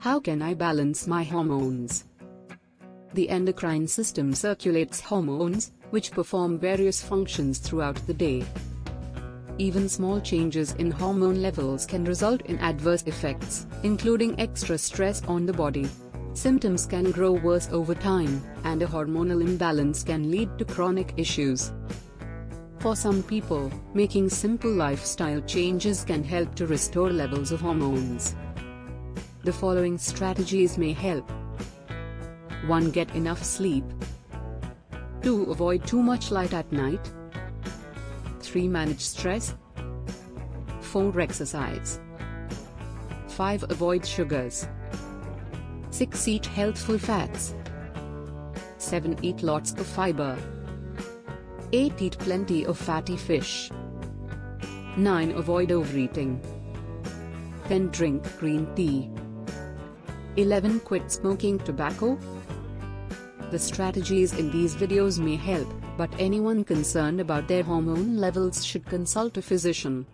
How can I balance my hormones? The endocrine system circulates hormones, which perform various functions throughout the day. Even small changes in hormone levels can result in adverse effects, including extra stress on the body. Symptoms can grow worse over time, and a hormonal imbalance can lead to chronic issues. For some people, making simple lifestyle changes can help to restore levels of hormones. The following strategies may help. 1. Get enough sleep. 2. Avoid too much light at night. 3. Manage stress. 4. Exercise. 5. Avoid sugars. 6. Eat healthful fats. 7. Eat lots of fiber. 8. Eat plenty of fatty fish. 9. Avoid overeating. 10. Drink green tea. 11. Quit smoking tobacco. The strategies in these videos may help, but anyone concerned about their hormone levels should consult a physician.